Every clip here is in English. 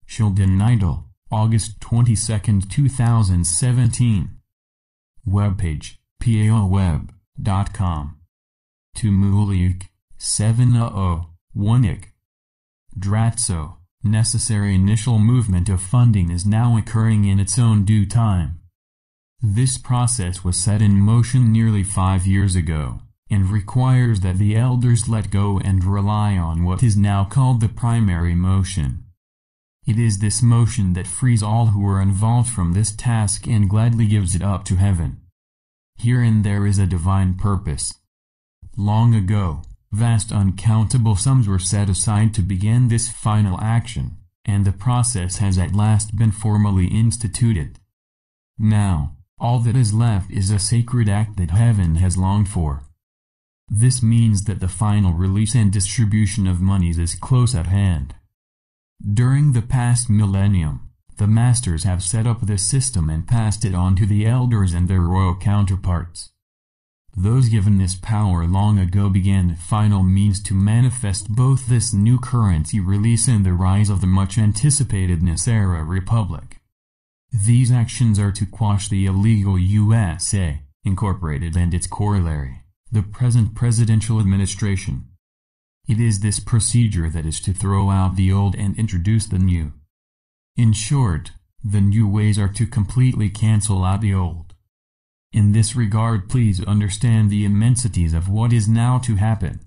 Sheldan, Nidle, August 22, 2017. Webpage, paoweb.com. Tumuliuk, 700, Dratso, necessary initial movement of funding is now occurring in its own due time. This process was set in motion nearly 5 years ago, and requires that the elders let go and rely on what is now called the primary motion. It is this motion that frees all who are involved from this task and gladly gives it up to heaven. Herein there is a divine purpose. Long ago, vast uncountable sums were set aside to begin this final action, and the process has at last been formally instituted. Now, all that is left is a sacred act that heaven has longed for. This means that the final release and distribution of monies is close at hand. During the past millennium, the masters have set up this system and passed it on to the elders and their royal counterparts. Those given this power long ago began the final means to manifest both this new currency release and the rise of the much-anticipated Nisera Republic. These actions are to quash the illegal USA, Incorporated and its corollary, the present presidential administration. It is this procedure that is to throw out the old and introduce the new. In short, the new ways are to completely cancel out the old. In this regard, please understand the immensities of what is now to happen.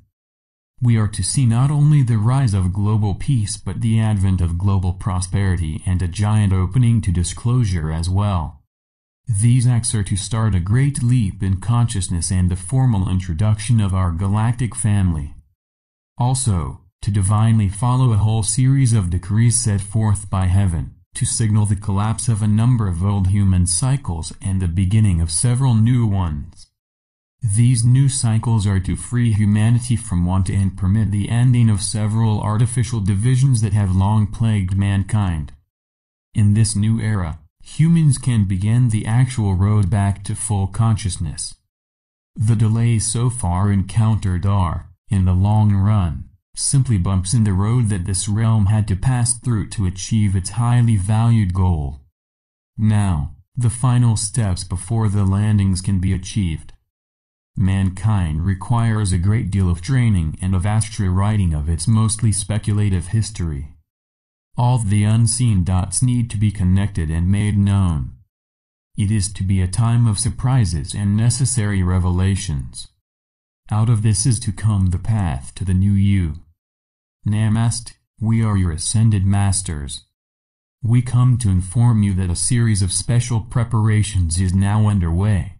We are to see not only the rise of global peace but the advent of global prosperity and a giant opening to disclosure as well. These acts are to start a great leap in consciousness and the formal introduction of our galactic family. Also, to divinely follow a whole series of decrees set forth by heaven, to signal the collapse of a number of old human cycles and the beginning of several new ones. These new cycles are to free humanity from want and permit the ending of several artificial divisions that have long plagued mankind. In this new era, humans can begin the actual road back to full consciousness. The delays so far encountered are, in the long run, simply bumps in the road that this realm had to pass through to achieve its highly valued goal. Now, the final steps before the landings can be achieved. Mankind requires a great deal of training and of astral writing of its mostly speculative history. All the unseen dots need to be connected and made known. It is to be a time of surprises and necessary revelations. Out of this is to come the path to the new you. Namaste, we are your ascended masters. We come to inform you that a series of special preparations is now underway.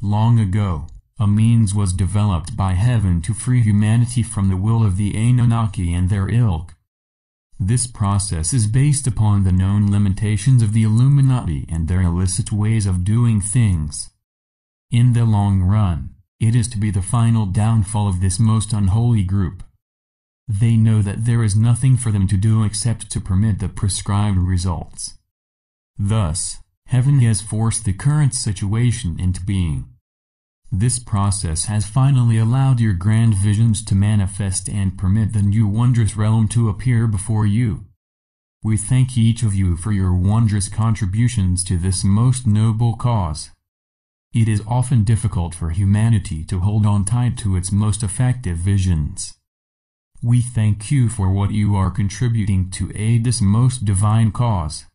Long ago, a means was developed by heaven to free humanity from the will of the Anunnaki and their ilk. This process is based upon the known limitations of the Illuminati and their illicit ways of doing things. In the long run, it is to be the final downfall of this most unholy group. They know that there is nothing for them to do except to permit the prescribed results. Thus, heaven has forced the current situation into being. This process has finally allowed your grand visions to manifest and permit the new wondrous realm to appear before you. We thank each of you for your wondrous contributions to this most noble cause. It is often difficult for humanity to hold on tight to its most effective visions. We thank you for what you are contributing to aid this most divine cause.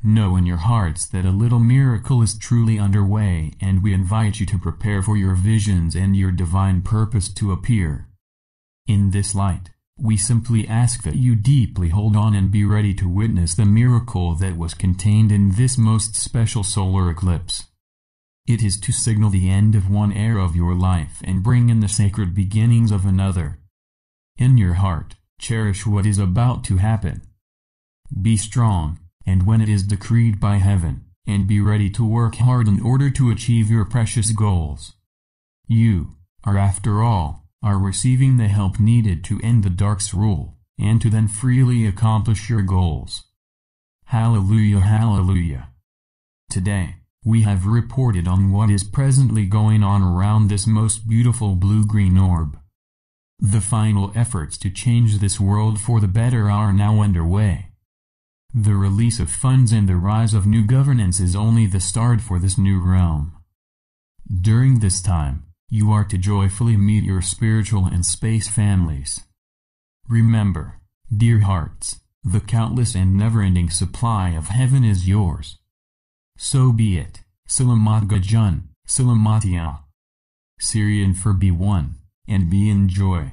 Know in your hearts that a little miracle is truly underway, and we invite you to prepare for your visions and your divine purpose to appear. In this light, we simply ask that you deeply hold on and be ready to witness the miracle that was contained in this most special solar eclipse. It is to signal the end of one era of your life and bring in the sacred beginnings of another. In your heart, cherish what is about to happen. Be strong, and when it is decreed by heaven, and be ready to work hard in order to achieve your precious goals. You are, after all, receiving the help needed to end the Dark's rule, and to then freely accomplish your goals. Hallelujah, hallelujah. Today, we have reported on what is presently going on around this most beautiful blue-green orb. The final efforts to change this world for the better are now underway. The release of funds and the rise of new governance is only the start for this new realm. During this time, you are to joyfully meet your spiritual and space families. Remember, dear hearts, the countless and never-ending supply of heaven is yours. So be it. Salamat Gajun, Salamatia. Syrian for be one, and be in joy.